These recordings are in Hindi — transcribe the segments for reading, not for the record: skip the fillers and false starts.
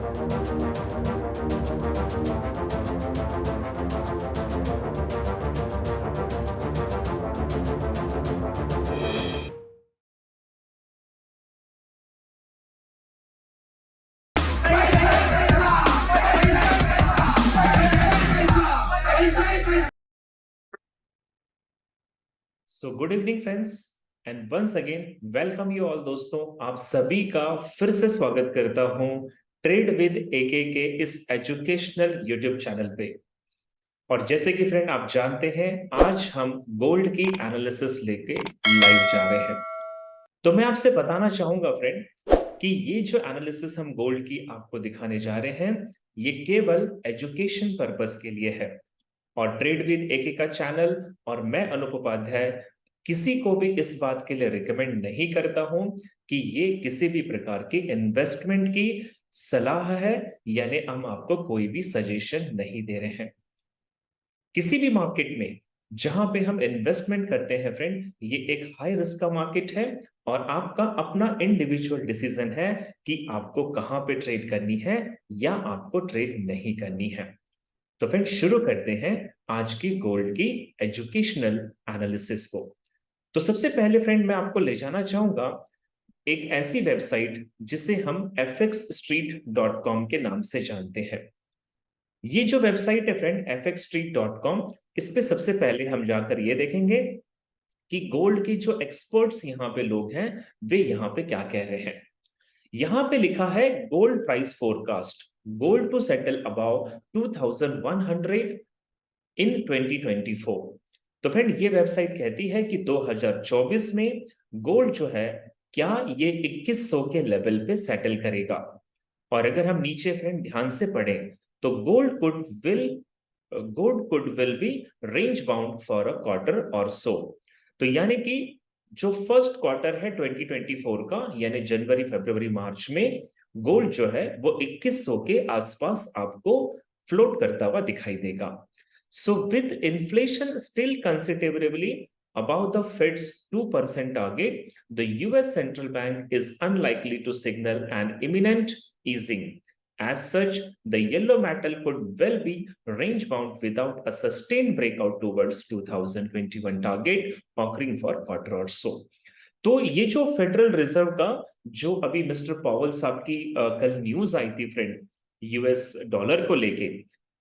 So good evening friends and once again welcome you all. दोस्तों, आप सभी का फिर से स्वागत करता हूं ट्रेड विद एके के इस एजुकेशनल यूट्यूब चैनल पे। और जैसे कि फ्रेंड आप जानते हैं, आज हम गोल्ड की एनालिसिस लेके लाइव जा रहे हैं। तो मैं आपसे बताना चाहूंगा फ्रेंड कि ये जो एनालिसिस हम गोल्ड की आपको दिखाने जा रहे हैं, ये केवल एजुकेशन पर्पस के लिए है। और ट्रेड विद एके का चैनल और मैं अनूप उपाध्याय किसी को भी इस बात के लिए रिकमेंड नहीं करता हूं कि ये किसी भी प्रकार की इन्वेस्टमेंट की सलाह है, यानी हम आपको कोई भी सजेशन नहीं दे रहे हैं। किसी भी मार्केट में जहां पे हम इन्वेस्टमेंट करते हैं फ्रेंड, ये एक हाई रिस्क का मार्केट है और आपका अपना इंडिविजुअल डिसीजन है कि आपको कहां पे ट्रेड करनी है या आपको ट्रेड नहीं करनी है। तो फ्रेंड शुरू करते हैं आज की गोल्ड की एजुकेशनल एनालिसिस को। तो सबसे पहले फ्रेंड मैं आपको ले जाना चाहूंगा एक ऐसी वेबसाइट जिसे हम fxstreet.com के नाम से जानते हैं। ये जो वेबसाइट है फ्रेंड fxstreet.com, इस पे सबसे पहले हम जाकर ये देखेंगे कि गोल्ड के जो एक्सपर्ट्स यहाँ पे लोग हैं वे यहाँ पे क्या कह रहे हैं। यहाँ पे लिखा है gold price forecast, gold to settle above 2100 in 2024। तो फ्रेंड ये वेबसाइट कहती है कि 2024 में गोल्ड जो है क्या ये 2100 के लेवल पे सेटल करेगा। और अगर हम नीचे फ्रेंड ध्यान से पढ़ें तो gold could will be range bound for a quarter और सो। तो यानी कि जो फर्स्ट क्वार्टर है 2024 का, यानी जनवरी फरवरी मार्च में गोल्ड जो है वो 2100 के आसपास आपको फ्लोट करता हुआ दिखाई देगा। So with inflation still considerably above the Fed's 2% target, the US central bank is unlikely to signal an imminent easing. As such, the yellow metal could well be range bound without a sustained breakout towards 2021 target occurring for quarter or so. तो ये जो फेडरल रिजर्व का जो अभी मिस्टर पॉवल साहब की कल न्यूज आई थी फ्रेंड यूएस डॉलर को लेके,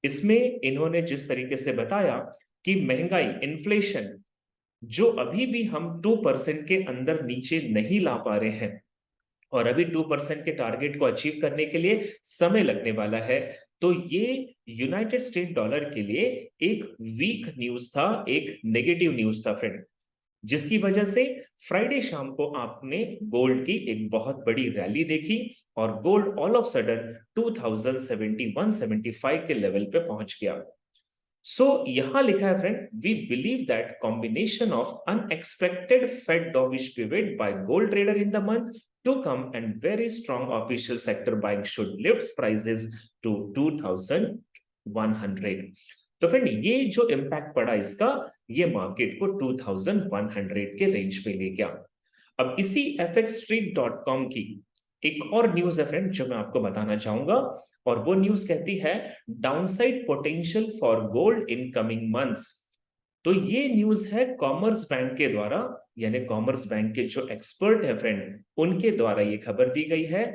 इसमें इन्होंने जिस तरीके से बताया कि महंगाई इन्फ्लेशन जो अभी भी हम 2% के अंदर नीचे नहीं ला पा रहे हैं और अभी 2% के टारगेट को अचीव करने के लिए समय लगने वाला है। तो ये यूनाइटेड स्टेट डॉलर के लिए एक वीक न्यूज था, एक नेगेटिव न्यूज था फ्रेंड, जिसकी वजह से फ्राइडे शाम को आपने गोल्ड की एक बहुत बड़ी रैली देखी और गोल्ड ऑल ऑफ सडन 2071-75 के लेवल पे पहुंच गया। सो यहां लिखा है friend, we believe that combination of unexpected Fed dovish pivot by gold trader in the month to come and very strong official sector buying should lift prices to 2100। तो फ्रेंड ये जो इंपैक्ट पड़ा इसका, ये मार्केट को 2100 के रेंज पे ले गया। अब इसी fxstreet.com की एक और न्यूज है फ्रेंड जो मैं आपको बताना चाहूंगा, और वो न्यूज कहती है downside potential for gold in coming months. तो ये न्यूज है कॉमर्स बैंक के द्वारा, यानी कॉमर्स बैंक के जो एक्सपर्ट है फ्रेंड उनके द्वारा ये खबर दी गई है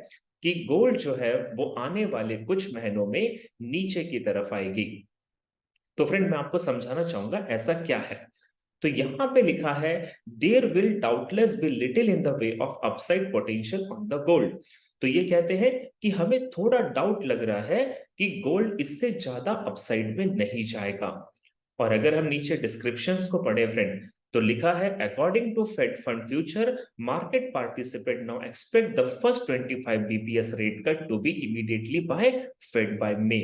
कि गोल्ड जो है वो आने वाले कुछ महीनों में नीचे की तरफ आएगी। तो फ्रेंड मैं आपको समझाना चाहूंगा ऐसा क्या है। तो यहां पे लिखा है there will doubtless be little in the way of upside potential on the gold. तो ये कहते हैं कि हमें थोड़ा डाउट लग रहा है कि गोल्ड इससे ज्यादा अपसाइड में नहीं जाएगा। और अगर हम नीचे डिस्क्रिप्शंस को पढ़े फ्रेंड तो लिखा है according to Fed fund future market participate now expect the first 25 BPS rate cut to be immediately by Fed by May.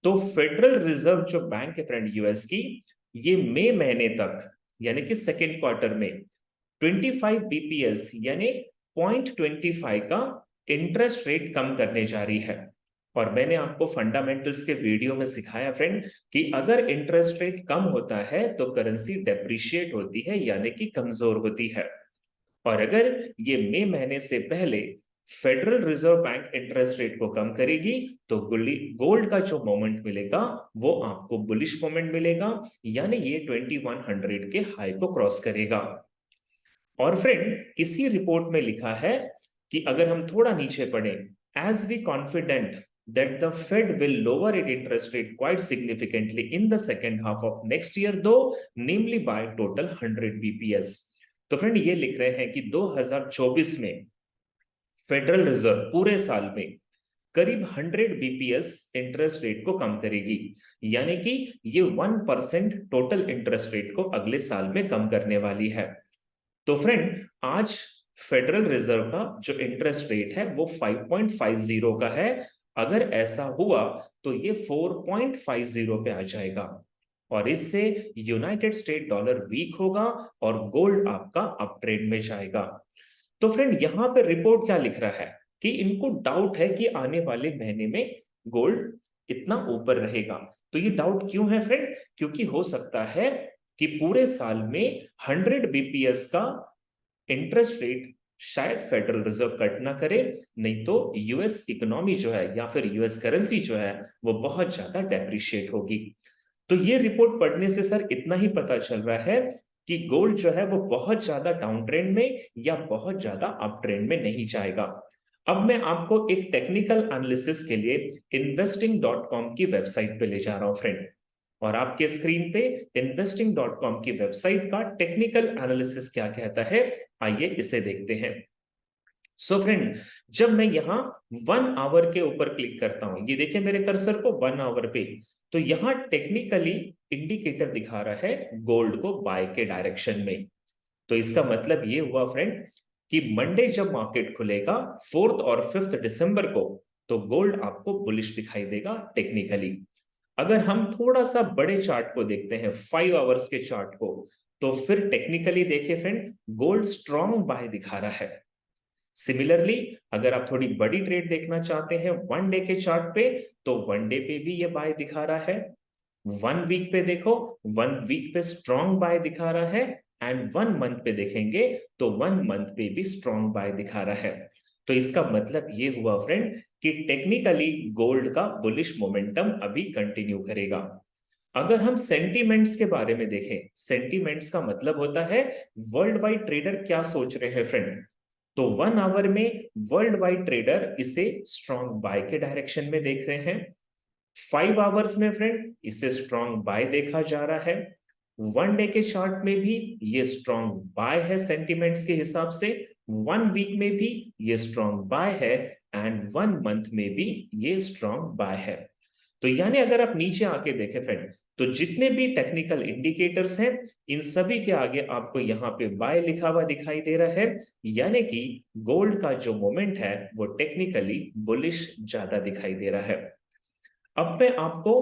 तो फेडरल रिजर्व जो बैंक है फ्रेंड यूएस की, ये मई महीने तक यानी कि सेकेंड क्वार्टर में 25 बीपीएस यानी 0.25 का इंटरेस्ट रेट कम करने जा रही है। और मैंने आपको फंडामेंटल्स के वीडियो में सिखाया फ्रेंड कि अगर इंटरेस्ट रेट कम होता है तो करेंसी डेप्रिशिएट होती है यानी कि कमजोर होती है। और अगर ये मई महीने से पहले federal reserve bank interest rate को कम करेगी तो गोल्ड का जो मोमेंट मिलेगा वो आपको बुलिश मोमेंट मिलेगा, यानी ये 2100 के हाई को क्रॉस करेगा। और फ्रेंड इसी रिपोर्ट में लिखा है कि अगर हम थोड़ा नीचे पढ़ें, as we confident that the Fed will lower its interest rate quite significantly in the second half of next year, though, namely by total 100 bps। तो फ्रेंड ये लिख रहे हैं कि 2024 में फेडरल रिजर्व पूरे साल में करीब 100 बीपीएस इंटरेस्ट रेट को कम करेगी, यानी कि ये 1% टोटल इंटरेस्ट रेट को अगले साल में कम करने वाली है। तो फ्रेंड आज फेडरल रिजर्व का जो इंटरेस्ट रेट है वो 5.50 का है। अगर ऐसा हुआ तो ये 4.50 पे आ जाएगा और इससे यूनाइटेड स्टेट डॉलर वीक होगा और गोल्ड आपका अप ट्रेंड में जाएगा। तो फ्रेंड यहां पे रिपोर्ट क्या लिख रहा है कि इनको डाउट है कि आने वाले महीने में गोल्ड इतना ऊपर रहेगा। तो ये डाउट क्यों है फ्रेंड? क्योंकि हो सकता है कि पूरे साल में 100 बीपीएस का इंटरेस्ट रेट शायद फेडरल रिजर्व कट ना करे, नहीं तो यूएस इकोनॉमी जो है या फिर यूएस करेंसी जो है वो बहुत ज्यादा डेप्रिशिएट होगी। तो ये रिपोर्ट पढ़ने से सर इतना ही पता चल रहा है कि गोल्ड जो है वो बहुत ज्यादा डाउन ट्रेंड में या बहुत ज्यादा अप ट्रेंड में नहीं जाएगा। अब मैं आपको एक टेक्निकल एनालिसिस के लिए investing.com की वेबसाइट पे ले जा रहा हूं फ्रेंड, और आपके स्क्रीन पे investing.com की वेबसाइट का टेक्निकल एनालिसिस क्या कहता है, आइए इसे देखते हैं। सो फ्रेंड जब मैं यहां 1 आवर के ऊपर क्लिक करता हूं, ये देखिए मेरे कर्सर को 1 आवर पे, तो यहां टेक्निकली इंडिकेटर दिखा रहा है गोल्ड को बाय के डायरेक्शन में। तो इसका मतलब ये हुआ फ्रेंड कि मंडे जब मार्केट खुलेगा 4 और 5 दिसंबर को, तो गोल्ड आपको बुलिश दिखाई देगा टेक्निकली। अगर हम थोड़ा सा बड़े चार्ट को देखते हैं, 5 आवर्स के चार्ट को, तो फिर टेक्निकली देखिए फ्रेंड गोल्ड स्ट्रॉन्ग बाय दिखा रहा है। सिमिलरली अगर आप थोड़ी बड़ी ट्रेड देखना चाहते हैं 1 डे के चार्ट पे, तो 1 डे पे भी ये बाय दिखा रहा है। 1 वीक पे देखो, 1 वीक पे स्ट्रॉन्ग बाय दिखा रहा है, एंड 1 मंथ पे देखेंगे तो 1 मंथ पे भी स्ट्रॉन्ग बाय दिखा रहा है। तो इसका मतलब ये हुआ फ्रेंड कि टेक्निकली गोल्ड का बुलिश मोमेंटम अभी कंटिन्यू करेगा। अगर हम सेंटीमेंट्स के बारे में देखें, सेंटीमेंट्स का मतलब होता है वर्ल्ड वाइड ट्रेडर क्या सोच रहे हैं फ्रेंड। तो 1 आवर में वर्ल्ड वाइड ट्रेडर इसे स्ट्रॉन्ग बाय के डायरेक्शन में देख रहे हैं। 5 आवर्स में फ्रेंड इसे स्ट्रॉन्ग बाय देखा जा रहा है। 1 डे के चार्ट में भी ये स्ट्रॉन्ग बाय है सेंटीमेंट्स के हिसाब से। 1 वीक में भी ये स्ट्रॉन्ग बाय है, एंड 1 मंथ में भी ये स्ट्रॉन्ग बाय है। तो यानी अगर आप नीचे आके देखें फ्रेंड, तो जितने भी टेक्निकल इंडिकेटर्स हैं इन सभी के आगे आपको यहाँ पे बाय लिखा हुआ दिखाई दे रहा है, यानी कि गोल्ड का जो मोमेंट है वो टेक्निकली बुलिश ज्यादा दिखाई दे रहा है। अब मैं आपको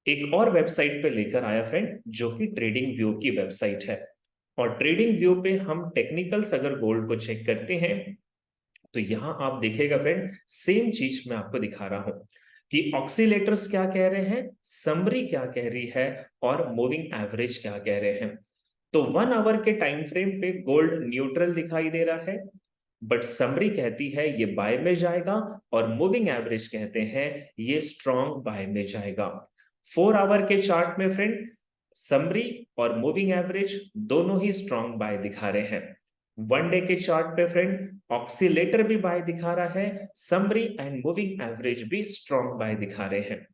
एक और वेबसाइट पे लेकर आया फ्रेंड, जो कि ट्रेडिंग व्यू की वेबसाइट है। और ट्रेडिंग व्यू पे हम टेक्निकल्स अगर गोल्ड को चेक करते हैं, तो यहां आप देखिएगा फ्रेंड सेम चीज मैं आपको दिखा रहा हूं कि ऑक्सीलेटर्स क्या कह रहे हैं, समरी क्या कह रही है, और मूविंग एवरेज क्या कह रहे हैं। तो 1 आवर के टाइम फ्रेम पे गोल्ड न्यूट्रल दिखाई दे रहा है, बट समरी कहती है ये बाय में जाएगा, और मूविंग एवरेज कहते हैं ये स्ट्रॉन्ग बाय में जाएगा। 4 आवर के चार्ट में फ्रेंड समरी और मूविंग एवरेज दोनों ही स्ट्रॉन्ग बाय दिखा रहे हैं। 1 डे के चार्ट पे फ्रेंड ऑक्सीलेटर भी बाय दिखा रहा है, समरी एंड मूविंग एवरेज भी स्ट्रॉन्ग बाय दिखा रहे हैं।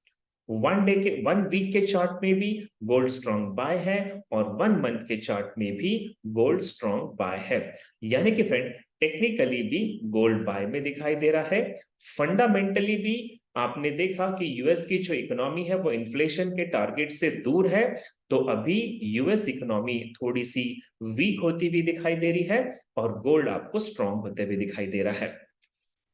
1 वीक के चार्ट में भी गोल्ड स्ट्रॉन्ग बाय है, और 1 मंथ के चार्ट में भी गोल्ड स्ट्रॉन्ग बाय है। यानी कि फ्रेंड टेक्निकली भी गोल्ड बाय में दिखाई दे रहा है। फंडामेंटली भी आपने देखा कि यूएस की जो इकोनॉमी है वो इन्फ्लेशन के टारगेट से दूर है, तो अभी यूएस इकोनॉमी थोड़ी सी वीक होती हुई दिखाई दे रही है, और गोल्ड आपको स्ट्रॉन्ग होते हुए दिखाई दे रहा है।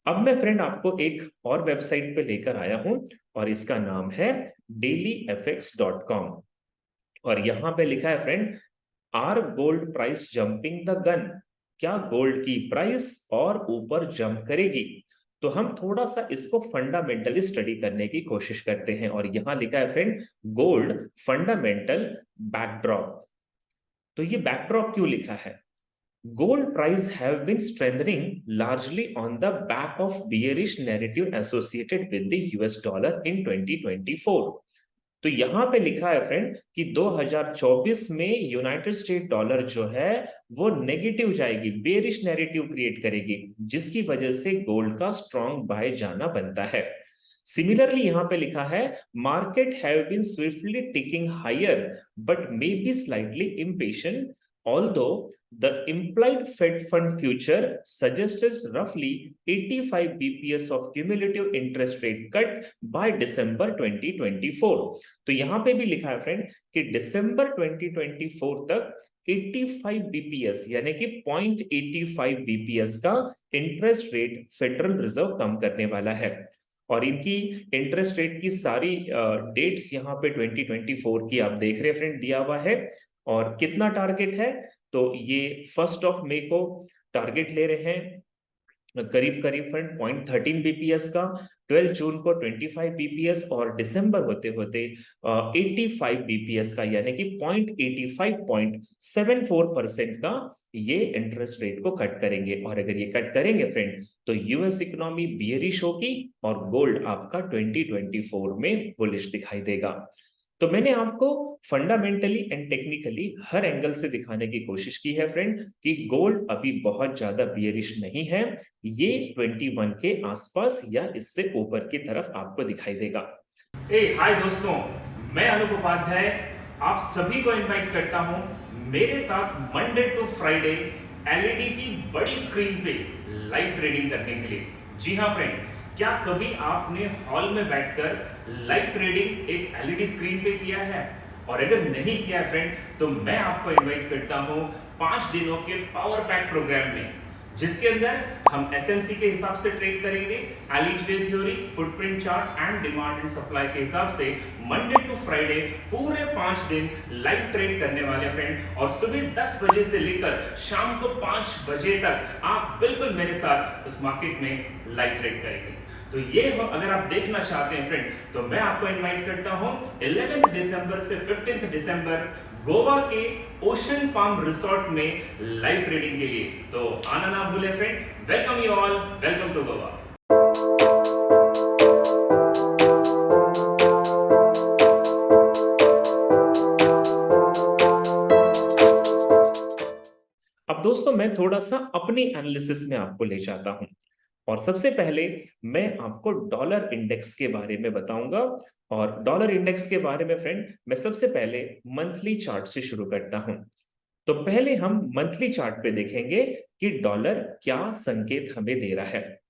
अब मैं फ्रेंड आपको एक और वेबसाइट पे लेकर आया हूं, और इसका नाम है dailyfx.com। और यहां पे लिखा है friend, are gold price jumping the gun, क्या गोल्ड की प्राइस और ऊपर जंप करेगी। तो हम थोड़ा सा इसको फंडामेंटली स्टडी करने की कोशिश करते हैं, और यहां लिखा है फ्रेंड गोल्ड फंडामेंटल बैकड्रॉप। तो ये बैकड्रॉप क्यों लिखा है? gold price have been strengthening largely on the back of bearish narrative associated with the US dollar in 2024. तो यहां पे लिखा है फ्रेंड कि 2024 में यूनाइटेड स्टेट डॉलर जो है वो नेगेटिव जाएगी, बेरिश नैरेटिव क्रिएट करेगी, जिसकी वजह से गोल्ड का स्ट्रॉन्ग बाय जाना बनता है। सिमिलरली यहां पे लिखा है market have been swiftly ticking higher but may be slightly impatient although the implied Fed fund future suggests roughly 85 bps of cumulative interest rate cut by December 2024। तो यहां पे भी लिखा है फ्रेंड कि दिसंबर 2024 तक 85 बीपीएस यानी कि 0.85 बीपीएस का इंटरेस्ट रेट फेडरल रिजर्व कम करने वाला है। और इनकी इंटरेस्ट रेट की सारी डेट्स यहाँ पे 2024 की आप देख रहे हैं फ्रेंड, दिया हुआ है। और कितना टारगेट है, तो ये 1 मई को टारगेट ले रहे हैं करीब करीब फ्रेंड 0.13 बीपीएस का, 12 जून को 25 बीपीएस और दिसंबर होते होते 85 बीपीएस का यानी कि 0.85.74% का ये इंटरेस्ट रेट को कट करेंगे। और अगर ये कट करेंगे फ्रेंड तो यूएस इकोनॉमी बियरिश होगी और गोल्ड आपका 2024 में बुलिश दिखाई देगा। तो मैंने आपको fundamentally and technically her angle से दिखाने की कोशिश की है फ्रेंड कि गोल्ड अभी बहुत ज्यादा बियरिश नहीं है, ये 21 के आसपास या इससे ऊपर की तरफ आपको दिखाई देगा। हाय दोस्तों, मैं अनूप उपाध्याय आप सभी को इनवाइट करता हूं मेरे साथ मंडे टू फ्राइडे एलईडी की बड़ी स्क्रीन पे लाइव ट्रेडिंग करने के लिए। जी हाँ फ्रेंड, क्या कभी आपने हॉल में बैठकर लाइव ट्रेडिंग एक एलईडी स्क्रीन पे किया है? और अगर नहीं किया है फ्रेंड तो मैं आपको इनवाइट करता हूं 5 दिनों के पावर पैक प्रोग्राम में, जिसके अंदर हम एसएमसी के हिसाब से ट्रेड करेंगे, elite way theory, footprint chart and demand and supply के हिसाब से मंडे टू फ्राइडे पूरे 5 दिन लाइव ट्रेड करने वाले फ्रेंड। और सुबह 10 बजे से लेकर शाम को 5 बजे तक आप बिल्कुल मेरे साथ उस मार्केट में लाइव ट्रेड करेंगे। तो ये अगर आप देखना चाहते हैं फ्रेंड तो मैं आपको इनवाइट करता हूं 11 दिसंबर से 15 दिसंबर गोवा के ओशन पाम रिसोर्ट में लाइव ट्रेडिंग के लिए। तो आना ना भूले friend, welcome you all, welcome to Goa. अब दोस्तों मैं थोड़ा सा अपनी एनालिसिस में आपको ले जाता हूं और सबसे पहले मैं आपको डॉलर इंडेक्स के बारे में बताऊंगा। और डॉलर इंडेक्स के बारे में फ्रेंड मैं सबसे पहले मंथली चार्ट से शुरू करता हूं। तो पहले हम मंथली चार्ट पे देखेंगे कि डॉलर क्या संकेत हमें दे रहा है।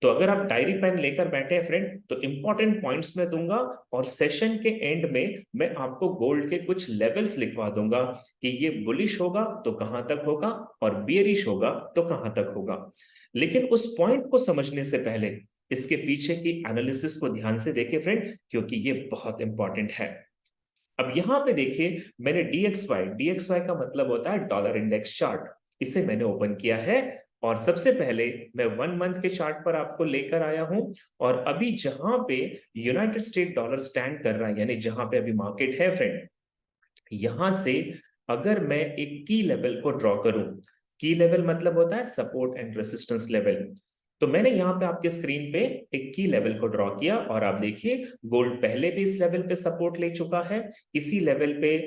तो अगर आप डायरी पेन लेकर बैठे हैं फ्रेंड तो इंपॉर्टेंट पॉइंट्स में दूंगा और सेशन के एंड में मैं आपको गोल्ड के कुछ लेवल्स लिखवा दूंगा कि ये बुलिश होगा तो कहां तक होगा और बियरिश होगा तो कहां तक होगा। लेकिन उस पॉइंट को समझने से पहले इसके पीछे की एनालिसिस को ध्यान से देखें फ्रेंड, क्योंकि ये बहुत इंपॉर्टेंट है। अब यहां पे देखिए मैंने डीएक्सवाई का मतलब होता है डॉलर इंडेक्स चार्ट, इसे मैंने ओपन किया है और सबसे पहले मैं 1 मंथ के चार्ट पर आपको लेकर आया हूं। और अभी जहां पे यूनाइटेड स्टेट डॉलर स्टैंड कर रहा है यानी जहां पे अभी मार्केट है फ्रेंड, यहां से अगर मैं एक की लेवल को ड्रॉ करूं, की लेवल मतलब होता है सपोर्ट एंड रेसिस्टेंस लेवल, तो मैंने यहां पे आपके स्क्रीन पे एक की लेवल को ड्रॉ किया और आप देखिए गोल्ड पहले भी इस लेवल पे सपोर्ट ले चुका है, इसी लेवल पे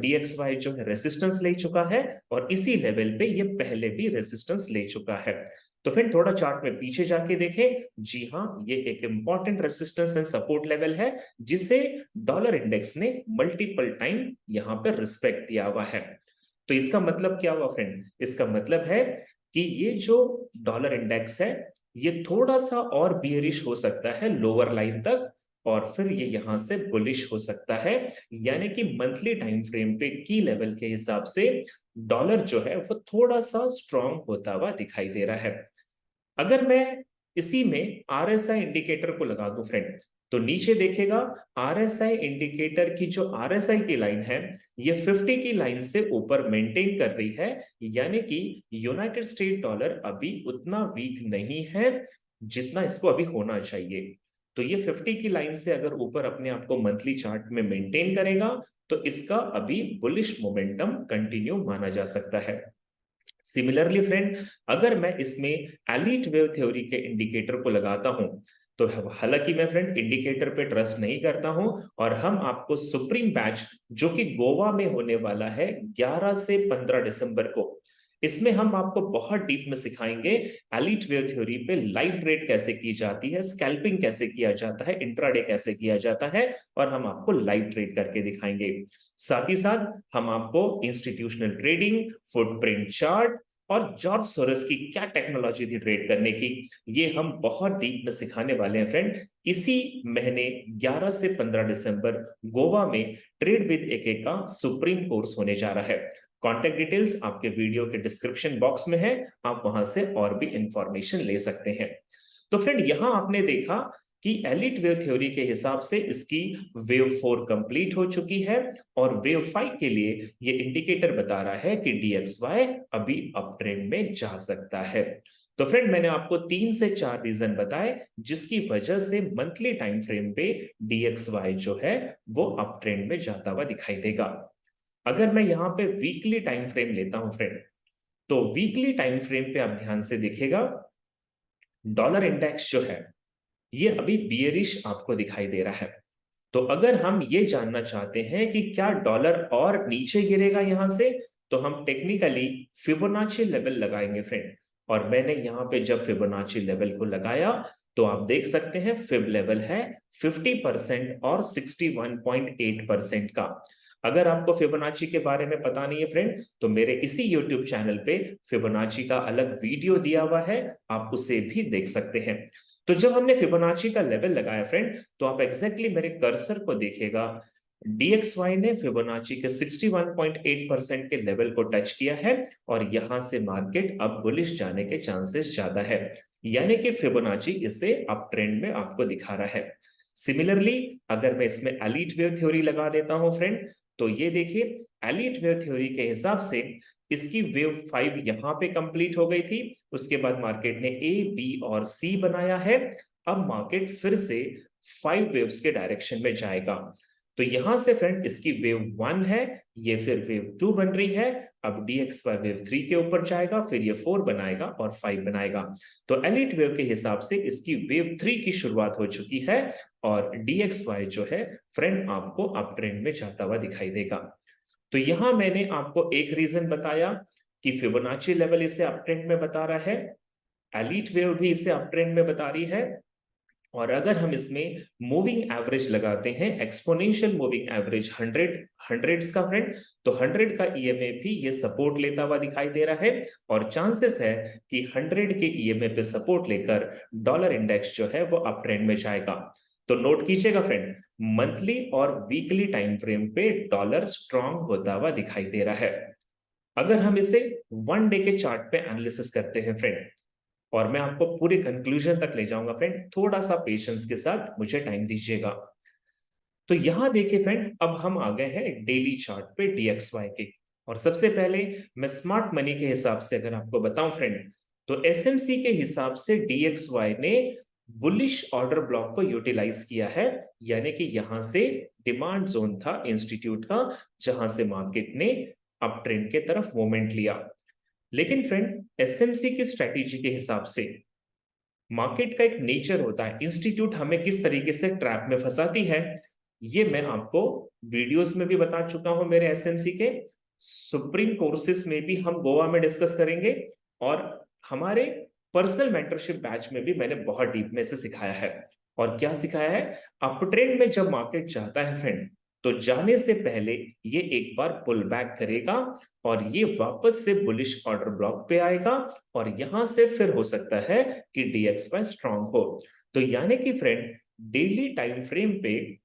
डीएक्सवाई जो है रेसिस्टेंस ले चुका है और इसी लेवल पे ये पहले भी रेसिस्टेंस ले चुका है। तो फिर थोड़ा चार्ट में पीछे जाके देखें, जी हाँ ये एक important resistance and support level है जिसे डॉलर इंडेक्स ने मल्टीपल टाइम यहां पर रिस्पेक्ट दिया हुआ है। तो इसका मतलब क्या हुआ फ्रेंड, इसका मतलब है कि ये जो डॉलर इंडेक्स है ये थोड़ा सा और बियरिश हो सकता है लोअर लाइन तक और फिर ये यहां से बुलिश हो सकता है, यानी कि मंथली टाइम फ्रेम पे की लेवल के हिसाब से डॉलर जो है वो थोड़ा सा स्ट्रॉन्ग होता हुआ दिखाई दे रहा है। अगर मैं इसी में आरएसआई इंडिकेटर को लगा दूं फ्रेंड तो नीचे देखेगा आरएसआई इंडिकेटर की जो आरएसआई की लाइन है ये 50 की लाइन से ऊपर मेंटेन कर रही है, यानी कि यूनाइटेड स्टेट डॉलर अभी उतना वीक नहीं है जितना इसको अभी होना चाहिए। तो ये 50 की लाइन से अगर ऊपर अपने आप को मंथली चार्ट में मेंटेन करेगा तो इसका अभी बुलिश मोमेंटम कंटिन्यू माना जा सकता है। सिमिलरली फ्रेंड, अगर मैं इसमें एलीट वेव थ्योरी के इंडिकेटर को लगाता हूं, तो हालांकि मैं फ्रेंड इंडिकेटर पे ट्रस्ट नहीं करता हूं, और हम आपको सुप्रीम बैच जो कि गोवा में होने वाला है 11 से 15 दिसंबर को, इसमें हम आपको बहुत डीप में सिखाएंगे एलीट वेव थ्योरी पे लाइव ट्रेड कैसे की जाती है, स्कैल्पिंग कैसे किया जाता है, इंट्राडे कैसे किया जाता है, और हम आपको लाइव ट्रेड करके दिखाएंगे। साथ ही साथ हम आपको इंस्टीट्यूशनल ट्रेडिंग, फुटप्रिंट चार्ट और जॉर्ज सोरस की क्या टेक्नोलॉजी थी ट्रेड करने की, ये हम बहुत डीप में सिखाने वाले हैं फ्रेंड। इसी महीने 11 से 15 दिसंबर गोवा में ट्रेड विद एके का सुप्रीम कोर्स होने जा रहा है। कॉन्टेक्ट डिटेल्स आपके वीडियो के डिस्क्रिप्शन बॉक्स में है, आप वहां से और भी इंफॉर्मेशन ले सकते हैं। तो फ्रेंड, यहां आपने देखा कि एलिट वेव थ्योरी के हिसाब से इसकी वेव 4 कंप्लीट हो चुकी है, और वेव 5 के लिए ये इंडिकेटर बता रहा है कि DXY अभी अप ट्रेंड में जा सकता है। तो फ्रेंड, मैंने आपको 3 से 4 रीजन बताए जिसकी वजह से मंथली टाइम फ्रेम पे DXY जो है वो अप ट्रेंड में जाता हुआ दिखाई देगा। अगर मैं यहाँ पे वीकली टाइम फ्रेम लेता हूं फ्रेंड, तो वीकली टाइम फ्रेम पे आप ध्यान से देखिएगा, डॉलर इंडेक्स जो है ये अभी बियरिश आपको दिखाई दे रहा है। तो अगर हम ये जानना चाहते हैं कि क्या डॉलर और नीचे गिरेगा यहां से, तो हम टेक्निकली फिबोनाची लेवल लगाएंगे फ्रेंड। और मैंने यहाँ पे जब फिबोनाची लेवल को लगाया, तो आप देख सकते हैं फिब लेवल है 50% और 61.8% का। अगर आपको फिबोनाची के बारे में पता नहीं है फ्रेंड, तो मेरे इसी यूट्यूब चैनल पे फिबोनाची का अलग वीडियो दिया हुआ है, आप उसे भी देख सकते हैं। तो जब हमने फिबोनाची का लेवल लगाया फ्रेंड, तो आप एग्जैक्टली मेरे कर्सर को देखिएगा, DXY ने फिबोनाची के 61.8% के लेवल को टच किया है, और यहां से मार्केट अब बुलिश जाने के चांसेस ज्यादा है, यानी कि फिबोनाची इसे अप ट्रेंड में आपको दिखा रहा है। सिमिलरली, अगर मैं इसमें एलीट वेव थ्योरी लगा देता हूं फ्रेंड, तो ये देखिए, एलीट वेव थ्योरी के हिसाब से इसकी वेव 5 यहां पे कंप्लीट हो गई थी, उसके बाद मार्केट ने ए, बी और सी बनाया है। अब मार्केट फिर से 5 वेव्स के डायरेक्शन में जाएगा। तो यहां से फ्रेंड इसकी वेव 1 है, ये फिर वेव 2 बन रही है, अब DXY वेव 3 के ऊपर जाएगा, फिर ये 4 बनाएगा और 5 बनाएगा। तो एलिट वेव के हिसाब से इसकी वेव 3 की शुरुआत हो चुकी है, और DXY जो है फ्रेंड आपको अप ट्रेंड में जाता हुआ दिखाई देगा। तो यहां मैंने आपको एक रीजन बताया कि फिबोनाची लेवल इसे अप ट्रेंड में बता रहा है, एलीट वेव भी इसे अप ट्रेंड में बता रही है, और अगर हम इसमें मूविंग एवरेज लगाते हैं, एक्सपोनेंशियल मूविंग एवरेज 100 का फ्रेंड, तो 100 का EMA भी ये सपोर्ट लेता हुआ दिखाई दे रहा है, और चांसेस है कि 100 के EMA पे सपोर्ट लेकर डॉलर इंडेक्स जो है वो अप ट्रेंड में जाएगा। तो नोट कीजिएगा फ्रेंड, मंथली और वीकली टाइम फ्रेम पे डॉलर स्ट्रांग होता हुआ दिखाई दे रहा है। अगर हम इसे 1 डे के चार्ट पे एनालिसिस करते हैं फ्रेंड, और मैं आपको पूरे कंक्लूजन तक ले जाऊंगा फ्रेंड, थोड़ा सा पेशेंस के साथ मुझे टाइम दीजिएगा। तो यहां देखिए फ्रेंड, अब हम आ गए हैं डेली चार्ट पे DXY के, और सबसे पहले मैं स्मार्ट मनी के हिसाब से अगर आपको बताऊं फ्रेंड, तो SMC के हिसाब से DXY ने बुलिश ऑर्डर ब्लॉक को यूटिलाइज किया है, यानी कि यहां से डिमांड जोन था इंस्टीट्यूट का, जहां से मार्केट ने अप ट्रेंड के तरफ मूवमेंट लिया। लेकिन फ्रेंड, SMC की स्ट्रेटेजी के हिसाब से मार्केट का एक नेचर होता है, इंस्टीट्यूट हमें किस तरीके से ट्रैप में फंसाती है, ये मैं आपको वीडियोस में भी बता चुका हूं मेरे SMC के, सुप्रीम कोर्सेस में भी हम गोवा में डिस्कस करेंगे, और हमारे पर्सनल मेंटरशिप बैच में भी मैंने बहुत डीप में इसे सिखाया है। और क्या सिखाया है, अप ट्रेंड में जब मार्केट जाता है फ्रेंड, तो जाने से पहले ये एक बार पुल बैक करेगा, और ये वापस से बुलिश ऑर्डर ब्लॉक पे आएगा, और यहां से फिर हो सकता है कि DXY स्ट्रांग हो। तो यानी कि फ्रेंड, डेली टाइम फ्रेम पे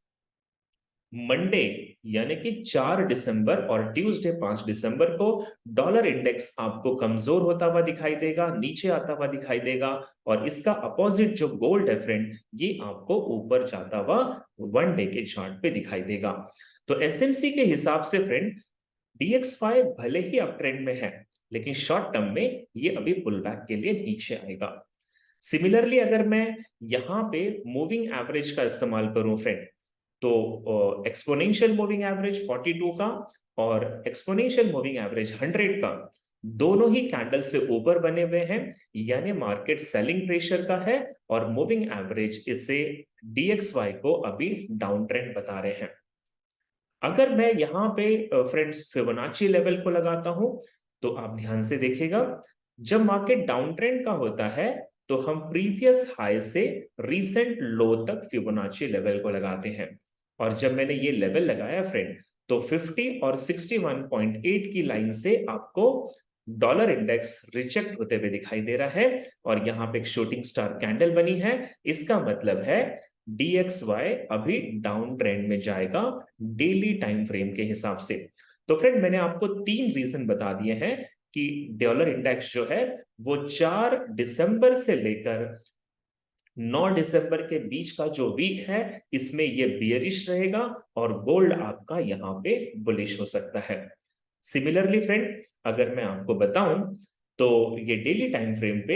मंडे यानी कि 4 दिसंबर और ट्यूसडे 5 दिसंबर को डॉलर इंडेक्स आपको कमजोर होता हुआ दिखाई देगा, नीचे आता हुआ दिखाई देगा, और इसका अपोजिट जो गोल्ड है फ्रेंड, ये आपको ऊपर जाता हुआ 1 डे के चार्ट पे दिखाई देगा। तो SMC के हिसाब से फ्रेंड, DXY भले ही अप ट्रेंड में है, लेकिन शॉर्ट टर्म में ये अभी पुल बैक के लिए नीचे आएगा। सिमिलरली, अगर मैं यहां पे मूविंग एवरेज का इस्तेमाल करूं फ्रेंड, तो एक्सपोनेंशियल मूविंग एवरेज 42 का और एक्सपोनेंशियल मूविंग एवरेज 100 का दोनों ही कैंडल से ऊपर बने हुए हैं, यानी मार्केट सेलिंग प्रेशर का है और मूविंग एवरेज इसे DXY को अभी डाउन ट्रेंड बता रहे हैं। अगर मैं यहाँ पे फ्रेंड्स फिबोनाची लेवल को लगाता हूं तो आप ध्यान से देखिएगा, जब मार्केट डाउन ट्रेंड का होता है तो हम प्रीवियस हाई से रीसेंट लो तक फिबोनाची लेवल को लगाते हैं। और जब मैंने ये लेवल लगाया फ्रेंड, तो 50 और 61.8 की लाइन से आपको डॉलर इंडेक्स रिजेक्ट होते हुए दिखाई दे रहा है और यहाँ पे एक शूटिंग स्टार कैंडल बनी है। इसका मतलब है DXY अभी डाउन ट्रेंड में जाएगा डेली टाइम फ्रेम के हिसाब से। तो फ्रेंड मैंने आपको 3 रीजन बता दिए हैं कि डॉलर इंडेक्स जो है वो 4 दिसंबर से लेकर 9 दिसंबर के बीच का जो वीक है इसमें ये बियरिश रहेगा और गोल्ड आपका यहाँ पे बुलिश हो सकता है। सिमिलरली फ्रेंड अगर मैं आपको बताऊं तो ये डेली टाइम फ्रेम पे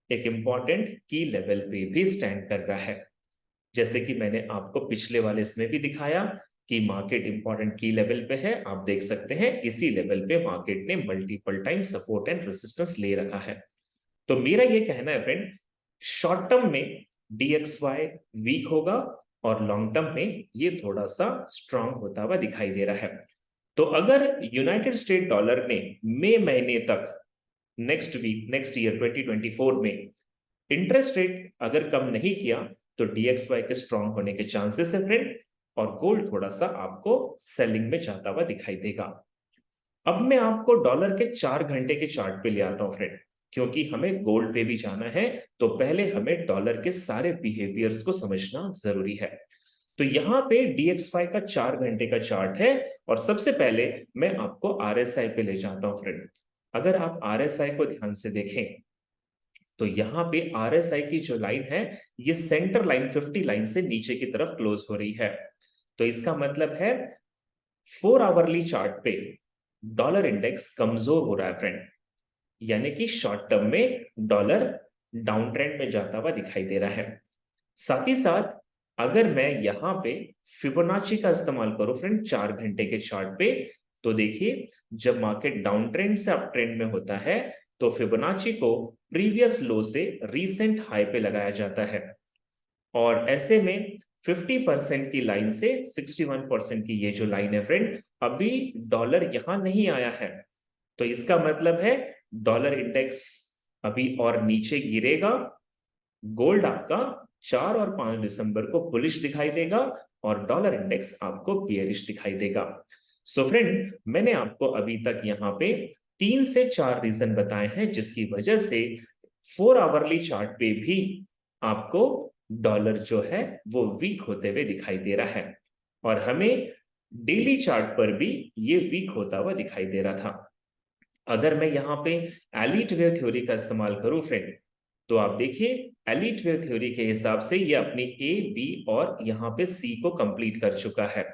एक इंपॉर्टेंट की लेवल पे भी स्टैंड कर रहा है। जैसे कि मैंने आपको पिछले वाले इसमें भी दिखाया कि मार्केट इंपॉर्टेंट की लेवल पे है, आप देख सकते हैं इसी लेवल पे मार्केट ने multiple time support and resistance ले रखा है। तो मेरा ये कहना है फ्रेंड, शॉर्ट टर्म में DXY वीक होगा और लॉन्ग टर्म में ये थोड़ा सा स्ट्रांग होता हुआ दिखाई दे रहा है। तो अगर यूनाइटेड स्टेट डॉलर ने मई महीने तक नेक्स्ट ईयर 2024 में इंटरेस्ट रेट अगर कम नहीं किया तो DXY के स्ट्रांग होने के चांसेस है फ्रेंड, और गोल्ड थोड़ा सा आपको सेलिंग में जाता हुआ दिखाई देगा। अब मैं आपको डॉलर के 4 घंटे के चार्ट पे ले आता हूं फ्रेंड, क्योंकि हमें गोल्ड पे भी जाना है तो पहले हमें डॉलर के सारे बिहेवियर्स को समझना जरूरी है। तो यहाँ पे DXY का 4 घंटे का चार्ट है और सबसे पहले मैं आपको RSI पे ले जाता हूं फ्रेंड। अगर आप RSI को ध्यान से देखें तो यहाँ पे RSI की जो लाइन है ये सेंटर लाइन 50 लाइन से नीचे की तरफ क्लोज हो रही है। तो इसका मतलब है 4 आवरली चार्ट पे डॉलर इंडेक्स कमजोर हो रहा है फ्रेंड, यानी कि शॉर्ट टर्म में डॉलर डाउन ट्रेंड में जाता हुआ दिखाई दे रहा है। साथ ही साथ अगर मैं यहां पे फिबोनाची का इस्तेमाल करूं फ्रेंड 4 घंटे के चार्ट पे, तो देखिए जब मार्केट डाउन ट्रेंड से अप ट्रेंड में होता है तो फिबोनाची को प्रीवियस लो से रीसेंट हाई पे लगाया जाता है और ऐसे में 50% की लाइन से 61% की ये जो लाइन है फ्रेंड, अभी डॉलर यहां नहीं आया है। तो इसका मतलब है डॉलर इंडेक्स अभी और नीचे गिरेगा, गोल्ड आपका 4 और 5 दिसंबर को बुलिश दिखाई देगा और डॉलर इंडेक्स आपको बियरिश दिखाई देगा। सो फ्रेंड मैंने आपको अभी तक यहाँ पे 3 से 4 रीजन बताए हैं जिसकी वजह से 4 आवरली चार्ट पे भी आपको डॉलर जो है वो वीक होते हुए दिखाई दे रहा है और हमें डेली चार्ट पर भी ये वीक होता हुआ दिखाई दे रहा था। अगर मैं यहाँ पे एलीट वेव थ्योरी का इस्तेमाल करूं फ्रेंड, तो आप देखिए एलीट वेव थ्योरी के हिसाब से ये अपनी A, B और यहाँ पे C को कंप्लीट कर चुका है।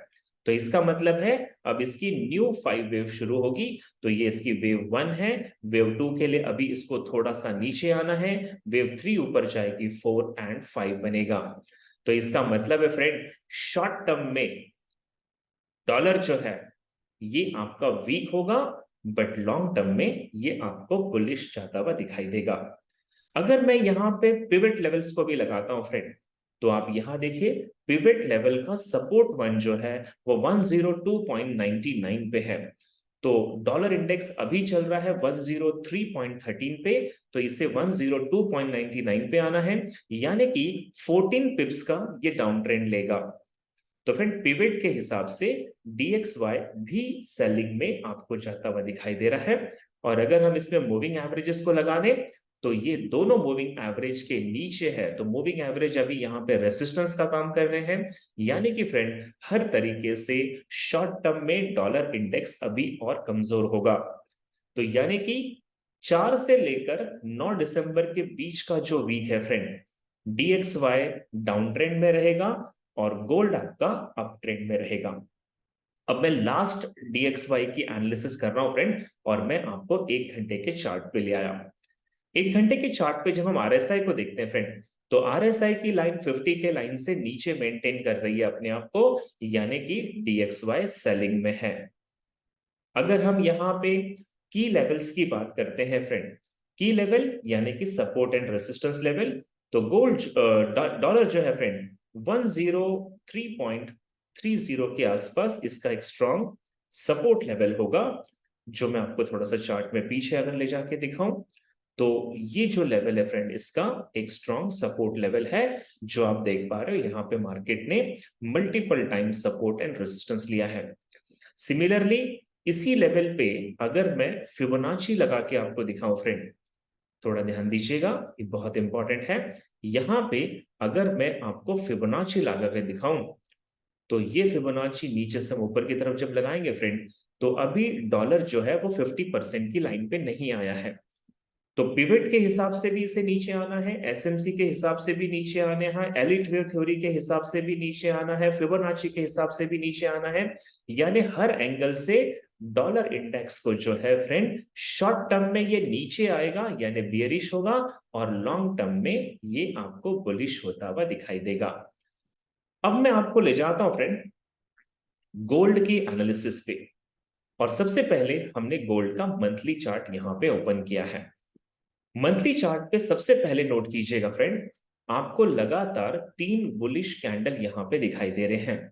तो इसका मतलब है अब इसकी न्यू 5 वेव शुरू होगी। तो ये इसकी वेव 1 है, वेव 2 के लिए अभी इसको थोड़ा सा नीचे आना है, वेव 3 ऊपर जाएगी, 4 एंड 5 बनेगा। तो इसका मतलब है फ्रेंड शॉर्ट टर्म में डॉलर जो है ये आपका वीक होगा, बट लॉन्ग टर्म में ये आपको बुलिश जाता हुआ दिखाई देगा। अगर मैं यहाँ पे पिवट लेवल्स को भी लगाता हूं फ्रेंड, तो आप यहां देखिए पिवट लेवल का सपोर्ट वन जो है वो 102.99 पे है। तो डॉलर इंडेक्स अभी चल रहा है 103.13 पे, तो इसे 102.99 पे आना है, यानी कि 14 पिप्स का ये डाउन ट्रेंड लेगा। तो फ्रेंड पिवट के हिसाब से DXY भी सेलिंग में आपको जाता हुआ दिखाई दे रहा है। और अगर हम इसमें मूविंग एवरेजेस को लगा दें तो ये दोनों मूविंग एवरेज के नीचे है, तो मूविंग एवरेज अभी यहाँ पे रेसिस्टेंस का काम कर रहे हैं, यानी कि फ्रेंड हर तरीके से शॉर्ट टर्म में डॉलर इंडेक्स अभी और कमजोर होगा। तो यानी कि 4 से लेकर 9 दिसंबर के बीच का जो वीक है फ्रेंड, DXY डाउन ट्रेंड में रहेगा और गोल्ड आपका अप ट्रेंड में रहेगा। अब मैं लास्ट DXY की एनालिसिस कर रहा हूं फ्रेंड, और मैं आपको 1 घंटे के चार्ट पे ले आया। 1 घंटे के चार्ट पे जब हम RSI को देखते हैं फ्रेंड, तो RSI की लाइन 50 के लाइन से नीचे मेंटेन कर रही है अपने आप को, यानी कि DXY सेलिंग में है। अगर हम यहाँ पे की लेवल्स की बात करते हैं फ्रेंड। की लेवल यानी कि सपोर्ट एंड रेजिस्टेंस लेवल। तो गोल्ड डॉलर जो है फ्रेंड 103.30 के आसपास इसका एक स्ट्रॉन्ग सपोर्ट लेवल होगा, जो मैं आपको थोड़ा सा चार्ट में पीछे अगर ले जाके दिखाऊं तो ये जो लेवल है फ्रेंड इसका एक स्ट्रॉन्ग सपोर्ट लेवल है, जो आप देख पा रहे हो यहाँ पे मार्केट ने multiple time support and resistance लिया है। सिमिलरली इसी लेवल पे अगर मैं फिबोनाची लगा के आपको दिखाऊं फ्रेंड, थोड़ा ध्यान दीजिएगा, ये बहुत इंपॉर्टेंट है। यहाँ पे अगर मैं आपको फिबोनाची लगा के दिखाऊं तो ये फिबोनाची नीचे से हम ऊपर की तरफ जब लगाएंगे फ्रेंड, तो अभी डॉलर जो है वो 50% की लाइन पे नहीं आया है। तो पिवट के हिसाब से भी इसे नीचे आना है, एसएमसी के हिसाब से भी नीचे आना है, एलिट वेव थ्योरी के हिसाब से भी नीचे आना है, फिबोनाची के हिसाब से भी नीचे आना है। यानी हर एंगल से डॉलर इंडेक्स को जो है फ्रेंड शॉर्ट टर्म में ये नीचे आएगा यानी बियरिश होगा, और लॉन्ग टर्म में ये आपको बुलिश होता हुआ दिखाई देगा। अब मैं आपको ले जाता हूं फ्रेंड गोल्ड की एनालिसिस पे, और सबसे पहले हमने गोल्ड का मंथली चार्ट यहां पे ओपन किया है। मंथली चार्ट पे सबसे पहले नोट कीजिएगा फ्रेंड, आपको लगातार 3 बुलिश कैंडल यहां पे दिखाई दे रहे हैं,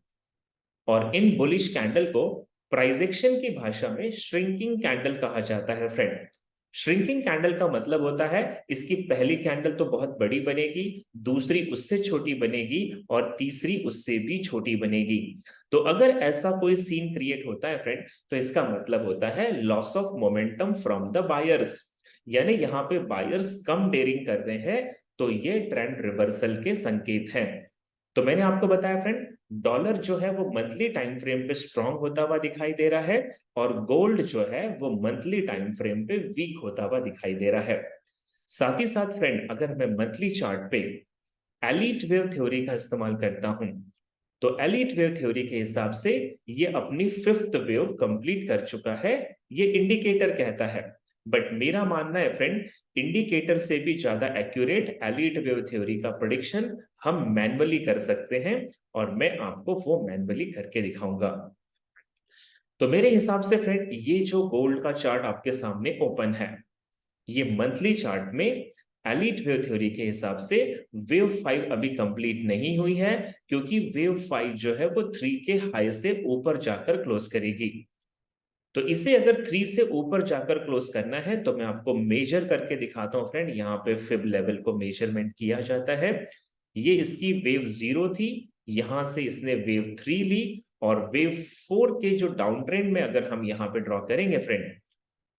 और इन बुलिश कैंडल को प्राइस एक्शन की भाषा में श्रिंकिंग कैंडल कहा जाता है फ्रेंड। श्रिंकिंग कैंडल का मतलब होता है इसकी पहली कैंडल तो बहुत बड़ी बनेगी, दूसरी उससे छोटी बनेगी, और तीसरी उससे भी छोटी बनेगी। तो अगर ऐसा कोई सीन क्रिएट होता है फ्रेंड, तो इसका मतलब होता है loss of momentum from the buyers, यानी यहाँ पे बायर्स कम डेयरिंग कर रहे हैं, तो ये ट्रेंड रिवर्सल के संकेत हैं। तो मैंने आपको बताया फ्रेंड डॉलर जो है वो मंथली टाइम फ्रेम पे स्ट्रांग होता हुआ दिखाई दे रहा है, और गोल्ड जो है वो मंथली टाइम फ्रेम पे वीक होता हुआ दिखाई दे रहा है। साथ ही साथ फ्रेंड अगर मैं मंथली चार्ट पे एलीट वेव थ्योरी का इस्तेमाल करता हूं, तो एलीट वेव थ्योरी के हिसाब से ये अपनी 5th वेव कंप्लीट कर चुका है, ये इंडिकेटर कहता है। बट मेरा मानना है फ्रेंड इंडिकेटर से भी ज्यादा एक्यूरेट एलीट वेव थ्योरी का प्रेडिक्शन हम मैन्युअली कर सकते हैं, और मैं आपको वो मैन्युअली करके दिखाऊंगा। तो मेरे हिसाब से फ्रेंड ये जो गोल्ड का चार्ट आपके सामने ओपन है, ये मंथली चार्ट में एलीट वेव थ्योरी के हिसाब से वेव 5 अभी कंप्लीट नहीं हुई है, क्योंकि वेव 5 जो है वो 3 के हाई से ऊपर जाकर क्लोज करेगी। तो इसे अगर 3 से ऊपर जाकर क्लोज करना है तो मैं आपको मेजर करके दिखाता हूं फ्रेंड, यहाँ पे फिब लेवल को मेजरमेंट किया जाता है। ये इसकी वेव 0 थी, यहां से इसने वेव 3 ली, और वेव 4 के जो डाउन ट्रेंड में अगर हम यहाँ पे ड्रॉ करेंगे फ्रेंड,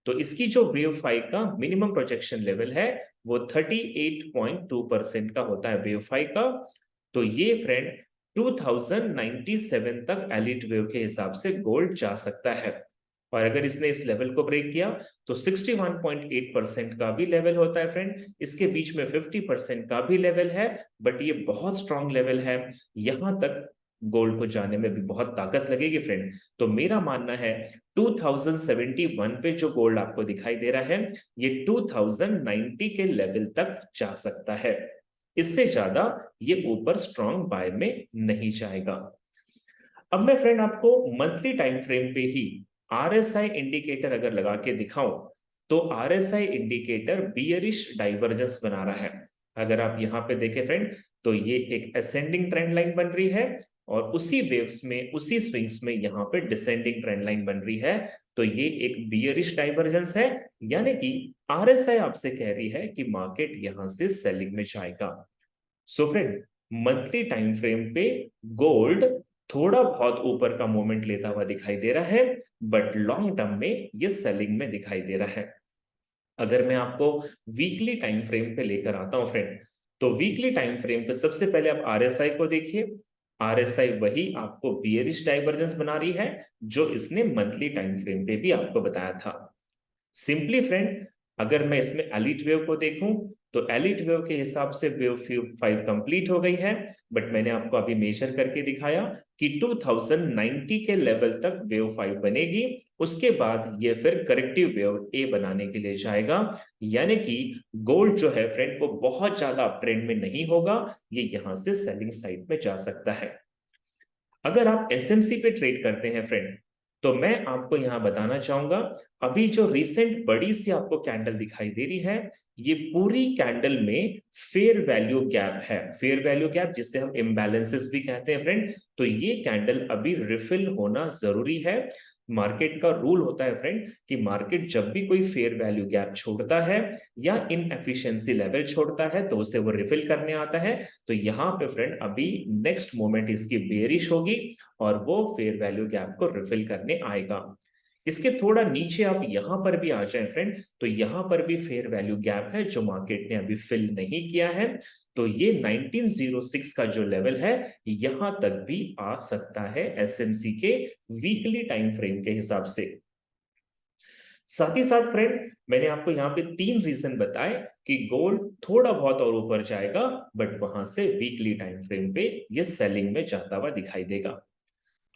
तो इसकी जो वेव 5 का मिनिमम प्रोजेक्शन लेवल है वो 38.2% का होता है वेव 5 का। तो ये फ्रेंड 2097 तक एलिट वेव के हिसाब से गोल्ड जा सकता है, और अगर इसने इस लेवल को ब्रेक किया तो 61.8% का भी लेवल होता है फ्रेंड, इसके बीच में 50% का भी लेवल है, बट ये बहुत स्ट्रांग लेवल है, यहां तक गोल्ड को जाने में भी बहुत ताकत लगेगी फ्रेंड। तो मेरा मानना है 2071 पे जो गोल्ड आपको दिखाई दे रहा है ये 2090 के लेवल तक जा सकता है, इससे ज्यादा ये ऊपर स्ट्रांग बाय में नहीं जाएगा। अब मैं फ्रेंड आपको मंथली टाइम फ्रेम पे ही आरएसआई इंडिकेटर अगर लगा के दिखाऊं, तो आरएसआई इंडिकेटर बियरिश डाइवर्जेंस बना रहा है। अगर आप यहां पे देखें फ्रेंड, तो ये एक असेंडिंग ट्रेंड लाइन बन रही है, और उसी वेव्स में उसी स्विंग्स में यहाँ पे डिसेंडिंग ट्रेंड लाइन बन रही है। तो ये एक बियरिश डाइवर्जेंस है, यानी कि आरएसआई आपसे कह रही है कि मार्केट यहां से सेलिंग में जाएगा। So friend monthly time frame पे गोल्ड थोड़ा बहुत ऊपर का मूवमेंट लेता हुआ दिखाई दे रहा है, बट लॉन्ग टर्म में ये सेलिंग में दिखाई दे रहा है। अगर मैं आपको वीकली टाइम फ्रेम पे लेकर आता हूं फ्रेंड, तो वीकली टाइम फ्रेम पे सबसे पहले आप आरएसआई को देखिए। आरएसआई वही आपको बियरिश डाइवर्जेंस बना रही है जो इसने मंथली टाइम फ्रेम पे भी आपको बताया था। सिंपली फ्रेंड अगर मैं इसमें एलिट वेव को देखूं, तो एलिट वेव के हिसाब से वेव 5 कंप्लीट हो गई है, बट मैंने आपको अभी मेजर करके दिखाया कि 2090 के लेवल तक वेव 5 बनेगी, उसके बाद ये फिर करेक्टिव वेव ए बनाने के लिए जाएगा, यानी कि गोल्ड जो है फ्रेंड वो बहुत ज्यादा अप ट्रेंड में नहीं होगा, ये यहां से सेलिंग साइड में जा सकता है। अगर आप एसएमसी पे ट्रेड करते हैं फ्रेंड, तो मैं आपको यहां बताना चाहूंगा, अभी जो रिसेंट बड़ी सी आपको कैंडल दिखाई दे रही है, ये पूरी कैंडल में फेयर वैल्यू गैप है। फेयर वैल्यू गैप जिसे हम इम्बैलेंसेस भी कहते हैं फ्रेंड। तो ये कैंडल अभी रिफिल होना जरूरी है। मार्केट का रूल होता है फ्रेंड कि मार्केट जब भी कोई फेयर वैल्यू गैप छोड़ता है या इनएफिशिएंसी लेवल छोड़ता है तो उसे वो रिफिल करने आता है। तो यहाँ पे फ्रेंड अभी नेक्स्ट मोमेंट इसकी बेरिश होगी और वो फेयर वैल्यू गैप को रिफिल करने आएगा। इसके थोड़ा नीचे आप यहां पर भी आ जाएं फ्रेंड, तो यहां पर भी फेयर वैल्यू गैप है जो मार्केट ने अभी फिल नहीं किया है। तो ये 1906 का जो लेवल है यहां तक भी आ सकता है एसएमसी के वीकली टाइम फ्रेम के हिसाब से। साथ ही साथ फ्रेंड मैंने आपको यहाँ पे 3 रीजन बताए कि गोल्ड थोड़ा बहुत और ऊपर जाएगा, बट वहां से वीकली टाइम फ्रेम पे ये सेलिंग में जाता हुआ दिखाई देगा।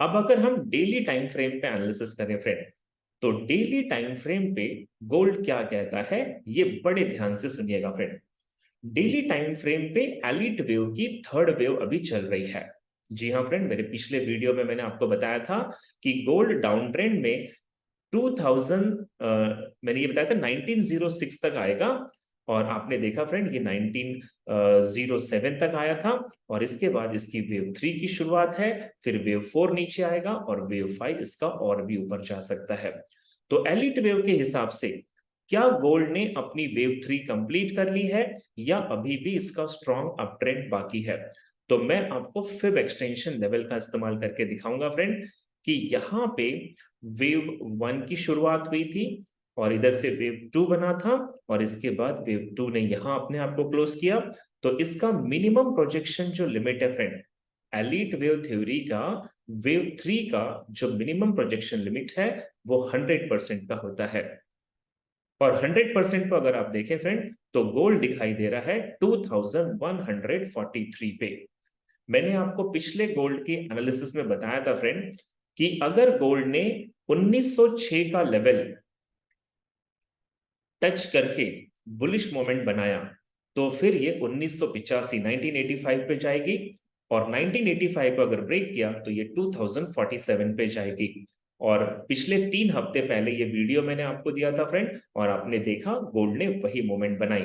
अब अगर हम डेली टाइम फ्रेम पे एनालिसिस करें फ्रेंड, तो डेली टाइम फ्रेम पे गोल्ड क्या कहता है ये बड़े ध्यान से सुनिएगा फ्रेंड। डेली टाइम फ्रेम पे एलिट वेव की थर्ड वेव अभी चल रही है। जी हाँ फ्रेंड, मेरे पिछले वीडियो में मैंने आपको बताया था कि गोल्ड डाउन ट्रेंड में 2000 मैंने ये बताया था 1906 तक आएगा, और आपने देखा फ्रेंड ये 1907 तक आया था, और इसके बाद इसकी वेव 3 की शुरुआत है, फिर वेव 4 नीचे आएगा और वेव 5 इसका और भी ऊपर जा सकता है। तो एलिट वेव के हिसाब से क्या गोल्ड ने अपनी वेव 3 कंप्लीट कर ली है या अभी भी इसका स्ट्रॉन्ग अप ट्रेंड बाकी है? तो मैं आपको फिब एक्सटेंशन लेवल का इस्तेमाल करके दिखाऊंगा फ्रेंड कि यहाँ पे वेव 1 की शुरुआत हुई थी और इधर से वेव 2 बना था, और इसके बाद वेव 2 ने यहां अपने आप को क्लोज किया। तो इसका मिनिमम प्रोजेक्शन जो लिमिट है फ्रेंड, एलिट वेव थ्योरी का वेव 3 का जो मिनिमम प्रोजेक्शन लिमिट है वो 100% का होता है। और 100% को अगर आप देखें फ्रेंड तो गोल्ड दिखाई दे रहा है 2143 पे। मैंने आपको पिछले गोल्ड की एनालिसिस में बताया था फ्रेंड कि अगर गोल्ड ने 1906 का लेवल टच करके बुलिश मोमेंट बनाया तो फिर ये 1985 1985 पे जाएगी, और 1985 को अगर ब्रेक किया तो ये 2047 पे जाएगी। और पिछले 3 हफ्ते पहले ये वीडियो मैंने आपको दिया था फ्रेंड, और आपने देखा गोल्ड ने वही मोमेंट बनाई।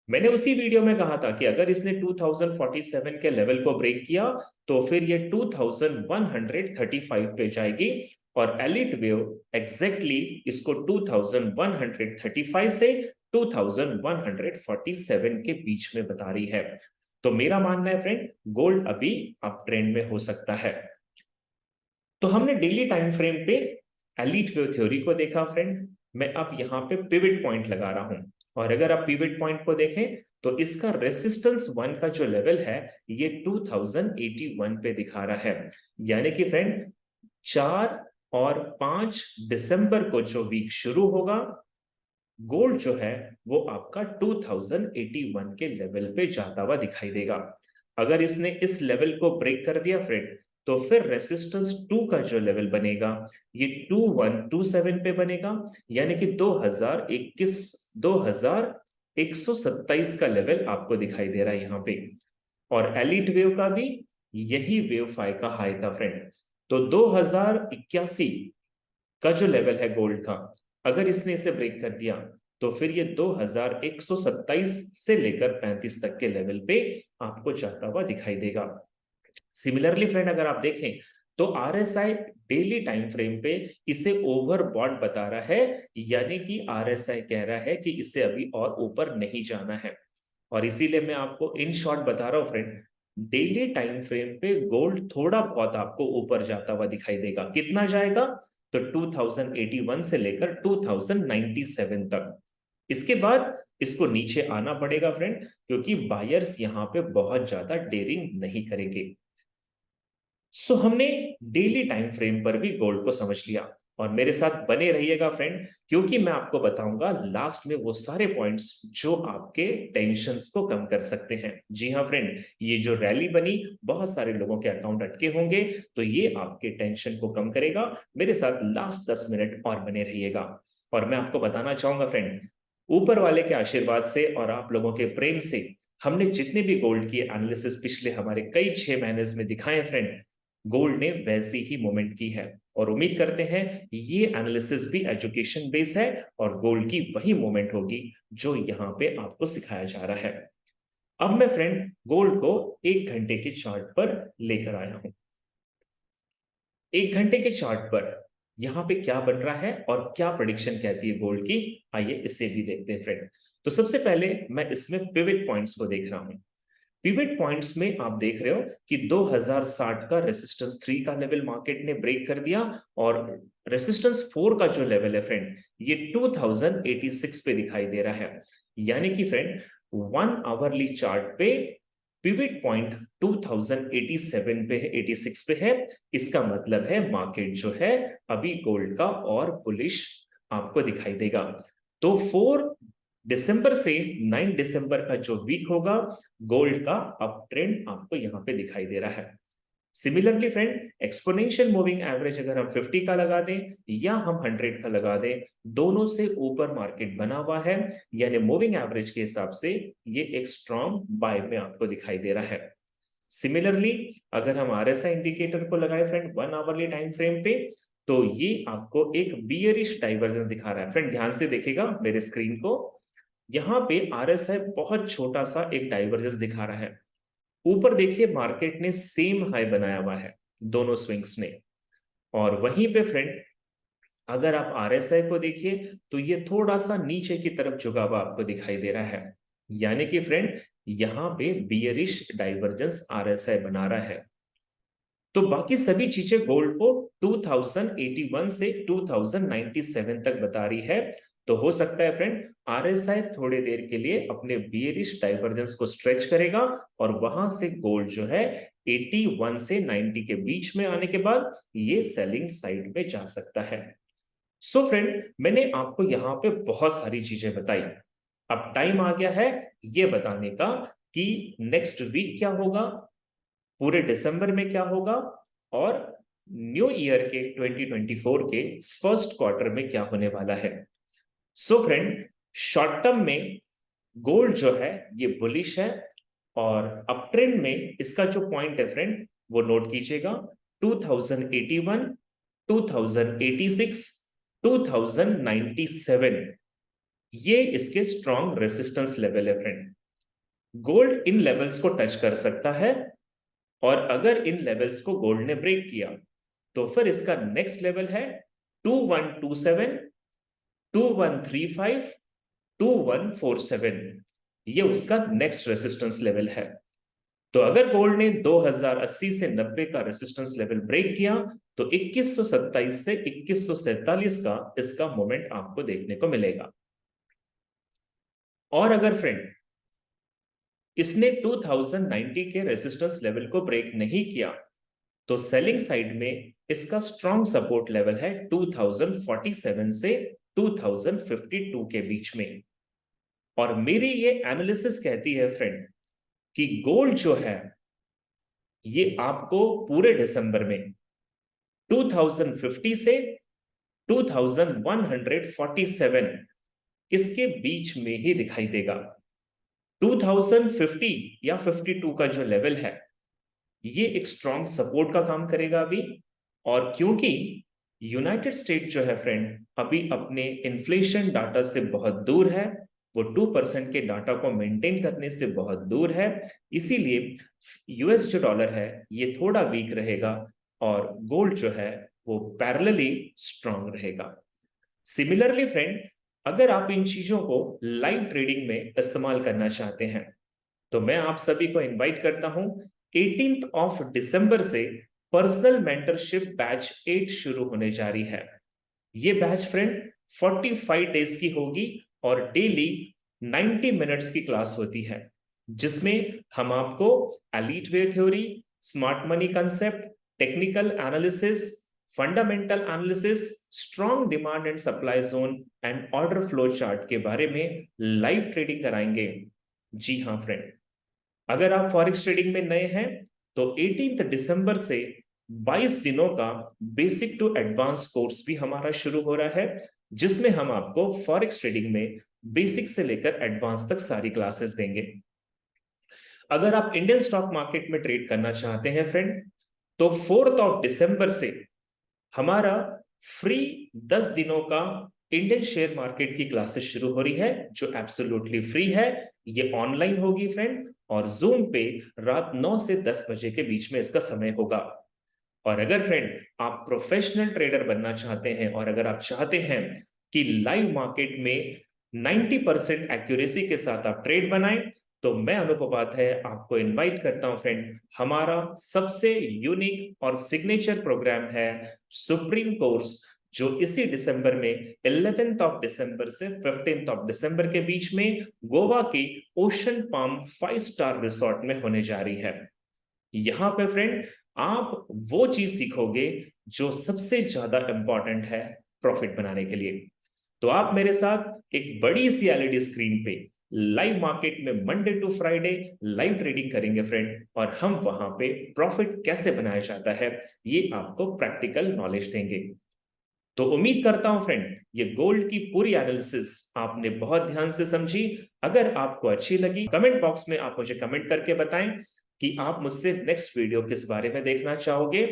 मैंने उसी वीडियो में कहा था कि अगर इसने 2047 के लेवल को ब्रेक किया तो फिर ये 2135 पे जाएगी, और एलिट वेव एग्जैक्टली इसको 2135 से 2147 के बीच में बता रही है। तो मेरा मानना है फ्रेंड गोल्ड अभी अप ट्रेंड में हो सकता है। तो हमने डेली टाइम फ्रेम पे एलिट वेव थ्योरी को देखा फ्रेंड। मैं अब यहाँ पे पिवट पॉइंट लगा रहा हूं, और अगर आप पिवट पॉइंट को देखें तो इसका रेसिस्टेंस 1 का जो लेवल है ये 2081 पे दिखा रहा है। यानी कि फ्रेंड 4 और 5 दिसंबर को जो वीक शुरू होगा, गोल्ड जो है वो आपका 2081 के लेवल पे जाता हुआ दिखाई देगा। अगर इसने इस लेवल को ब्रेक कर दिया फ्रेंड तो फिर रेसिस्टेंस 2 का जो लेवल बनेगा ये 2127 पे बनेगा, यानी कि 2127 का लेवल आपको दिखाई दे रहा है यहाँ पे। और एलिट वेव का भी यही वेव 5 का हाई था फ्रेंड। तो 2081 का जो लेवल है गोल्ड का, अगर इसने इसे ब्रेक कर दिया तो फिर ये 2127 से लेकर 35 तक के लेवल पे आपको जाता हुआ दिखाई देगा। सिमिलरली फ्रेंड अगर आप देखें तो आरएसआई डेली टाइम फ्रेम पे इसे ओवरबॉट बता रहा है, यानी कि आरएसआई कह रहा है कि इसे अभी और ऊपर नहीं जाना है। और इसीलिए मैं आपको इन शॉर्ट बता रहा हूं फ्रेंड, डेली टाइम फ्रेम पे गोल्ड थोड़ा बहुत आपको ऊपर जाता हुआ दिखाई देगा। कितना जाएगा? तो 2081 से लेकर 2097 तक। इसके बाद इसको नीचे आना पड़ेगा फ्रेंड, क्योंकि बायर्स यहां पे बहुत ज्यादा डेयरिंग नहीं करेंगे। सो हमने डेली टाइम फ्रेम पर भी गोल्ड को समझ लिया, और मेरे साथ बने रहिएगा फ्रेंड, क्योंकि मैं आपको बताऊंगा लास्ट में वो सारे पॉइंट्स जो आपके टेंशन्स को कम कर सकते हैं। जी हाँ फ्रेंड, ये जो रैली बनी बहुत सारे लोगों के अकाउंट अटके होंगे, तो ये आपके टेंशन को कम करेगा। मेरे साथ लास्ट 10 मिनट और बने रहिएगा। और मैं आपको बताना चाहूंगा फ्रेंड, ऊपर वाले के आशीर्वाद से और आप लोगों के प्रेम से हमने जितने भी गोल्ड की एनालिसिस पिछले हमारे कई 6 महीने में दिखाए फ्रेंड, गोल्ड ने वैसी ही मूवमेंट की है और उम्मीद करते हैं ये एनालिसिस भी एजुकेशन बेस है और गोल्ड की वही मूवमेंट होगी जो यहाँ पे आपको सिखाया जा रहा है। अब मैं फ्रेंड गोल्ड को 1 घंटे के चार्ट पर लेकर आया हूं। 1 घंटे के चार्ट पर यहाँ पे क्या बन रहा है और क्या प्रेडिक्शन कहती है गोल्ड की, आइए इसे भी देखते हैं फ्रेंड। तो सबसे पहले मैं इसमें पिवट पॉइंट्स को देख रहा हूं। पिवट पॉइंट्स में आप देख रहे हो कि 2060 का रेसिस्टेंस 3 का लेवल मार्केट ने ब्रेक कर दिया और रेसिस्टेंस 4 का जो लेवल है फ्रेंड ये 2086 पे दिखाई दे रहा है। यानी कि फ्रेंड 1 आवरली चार्ट पे पिवट पॉइंट 2087 पे है, 86 पे है। इसका मतलब है मार्केट जो है अभी गोल्ड का और बुलिश आपको दिखाई देगा। तो 4 दिसंबर से 9 दिसंबर का जो वीक होगा गोल्ड का अप ट्रेंड आपको यहां पे दिखाई दे रहा है। Similarly friend exponential moving average अगर हम 50 का लगा दें या हम 100 का लगा दें, दोनों से ऊपर मार्केट बना हुआ है, यानी मूविंग एवरेज के हिसाब से ये एक स्ट्रॉन्ग बाय में आपको दिखाई दे रहा है। सिमिलरली अगर हम आरएसआई इंडिकेटर को लगाए फ्रेंड 1 आवरली टाइम फ्रेम पे, तो ये आपको एक बियरिश डाइवर्जेंस दिखा रहा है। फ्रेंड ध्यान से देखिएगा मेरे स्क्रीन को, यहाँ पे आरएसआई बहुत छोटा सा एक डाइवर्जेंस दिखा रहा है। ऊपर देखिए मार्केट ने सेम हाई बनाया हुआ है दोनों स्विंग्स ने, और वहीं पे फ्रेंड अगर आप आरएसआई को देखिए तो ये थोड़ा सा नीचे की तरफ झुका हुआ आपको दिखाई दे रहा है। यानी कि फ्रेंड यहां पे बियरिश डाइवर्जेंस आरएसआई बना रहा है। तो बाकी सभी चीजें गोल्ड को 2081 से 2097 तक बता रही है। तो हो सकता है फ्रेंड आरएसआई थोड़ी देर के लिए अपने बियरिश डाइवर्जेंस को स्ट्रेच करेगा और वहां से गोल्ड जो है 81 से 90 के बीच में आने के बाद ये सेलिंग साइड में जा सकता है। सो फ्रेंड मैंने आपको यहाँ पे बहुत सारी चीजें बताई। अब टाइम आ गया है ये बताने का कि नेक्स्ट वीक क्या होगा, पूरे दिसंबर में क्या होगा और न्यू ईयर के 2024 के फर्स्ट क्वार्टर में क्या होने वाला है। सो फ्रेंड शॉर्ट टर्म में गोल्ड जो है ये बुलिश है और अप ट्रेंड में इसका जो पॉइंट है फ्रेंड वो नोट कीजिएगा 2081, 2086, 2097, ये इसके स्ट्रॉन्ग रेसिस्टेंस लेवल है फ्रेंड। गोल्ड इन लेवल्स को टच कर सकता है और अगर इन लेवल्स को गोल्ड ने ब्रेक किया तो फिर इसका नेक्स्ट लेवल है 2127, 2135, 2147, ये उसका नेक्स्ट रेसिस्टेंस लेवल है। तो अगर गोल्ड ने 2080 से 90 का रेसिस्टेंस लेवल ब्रेक किया तो 2127 से 2147 का इसका मोमेंट आपको देखने को मिलेगा। और अगर फ्रेंड इसने 2090 के रेसिस्टेंस लेवल को ब्रेक नहीं किया तो सेलिंग साइड में इसका स्ट्रॉन्ग सपोर्ट लेवल है 2047 से 2052 के बीच में। और मेरी ये एनालिसिस कहती है फ्रेंड कि गोल्ड जो है ये आपको पूरे दिसंबर में 2050 से 2147 इसके बीच में ही दिखाई देगा। 2050 या 52 का जो लेवल है ये एक स्ट्रॉन्ग सपोर्ट का काम करेगा अभी। और क्योंकि यूनाइटेड स्टेट जो है फ्रेंड अभी अपने इन्फ्लेशन डाटा से बहुत दूर है, वो 2% के डाटा को मेंटेन करने से बहुत दूर है, इसीलिए यूएस जो डॉलर है ये थोड़ा वीक रहेगा और गोल्ड जो है वो पैरेलली स्ट्रॉन्ग रहेगा। सिमिलरली फ्रेंड अगर आप इन चीजों को लाइव ट्रेडिंग में इस्तेमाल करना चाहते हैं तो मैं आप सभी को इनवाइट करता हूं 18 दिसंबर से पर्सनल मेंटरशिप बैच 8 शुरू होने जा रही है। ये बैच फ्रेंड 45 डेज की होगी और डेली 90 मिनट्स की क्लास होती है, जिसमें हम आपको elite way theory, smart money concept, technical analysis, fundamental analysis, strong demand and supply zone and order flow chart के बारे में लाइव ट्रेडिंग कराएंगे। जी हाँ फ्रेंड, अगर आप फॉरेक्स ट्रेडिंग में नए हैं तो 18 दिसंबर से 22 दिनों का बेसिक टू एडवांस कोर्स भी हमारा शुरू हो रहा है, जिसमें हम आपको फॉरेक्स ट्रेडिंग में बेसिक से लेकर एडवांस तक सारी क्लासेस देंगे। अगर आप इंडियन स्टॉक मार्केट में ट्रेड करना चाहते हैं फ्रेंड तो 4 दिसंबर से हमारा फ्री 10 दिनों का इंडियन शेयर मार्केट की क्लासेस शुरू हो रही है, जो एब्सोल्युटली फ्री है। ये ऑनलाइन होगी फ्रेंड, और जूम पे रात 9 से 10 बजे के बीच में इसका समय होगा। और अगर फ्रेंड आप प्रोफेशनल ट्रेडर बनना चाहते हैं, और अगर आप चाहते हैं कि लाइव मार्केट में 90% एक्यूरेसी के साथ आप ट्रेड बनाएं, तो मैं अनूप उपाध्याय आपको इनवाइट करता हूं फ्रेंड। हमारा सबसे यूनिक और सिग्नेचर प्रोग्राम है सुप्रीम कोर्स, जो इसी दिसंबर में 11 दिसंबर से 15 दिसंबर के बीच में गोवा की ओशन पाम 5 स्टार रिसोर्ट में होने जा रही है। यहां पे फ्रेंड आप वो चीज सीखोगे जो सबसे ज्यादा इंपॉर्टेंट है प्रॉफिट बनाने के लिए। तो आप मेरे साथ एक बड़ी सी एलईडी स्क्रीन पे लाइव मार्केट में Monday to Friday live trading करेंगे फ्रेंड, और हम वहां पे प्रॉफिट कैसे बनाया जाता है ये आपको प्रैक्टिकल नॉलेज देंगे। तो उम्मीद करता हूं फ्रेंड ये गोल्ड की पूरी एनालिसिस आपने बहुत ध्यान से समझी। अगर आपको अच्छी लगी, कमेंट बॉक्स में आप मुझे कमेंट करके बताएं कि आप मुझसे नेक्स्ट वीडियो किस बारे में देखना चाहोगे,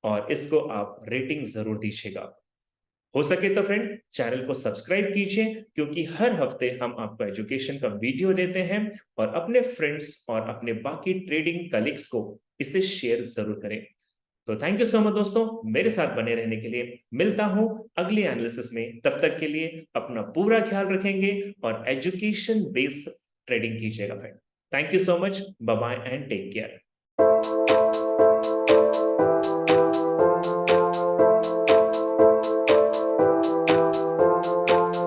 और इसको आप रेटिंग जरूर दीजिएगा। हो सके तो फ्रेंड चैनल को सब्सक्राइब कीजिए, क्योंकि हर हफ्ते हम आपको एजुकेशन का वीडियो देते हैं, और अपने फ्रेंड्स और अपने बाकी ट्रेडिंग कलीग्स को इसे शेयर जरूर करें। तो थैंक यू सो मच दोस्तों, मेरे साथ बने रहने के लिए। मिलता हूं अगली एनालिसिस में, तब तक के लिए अपना पूरा ख्याल रखेंगे और एजुकेशन बेस्ड ट्रेडिंग कीजिएगा friend. Thank you so much, bye bye and take care.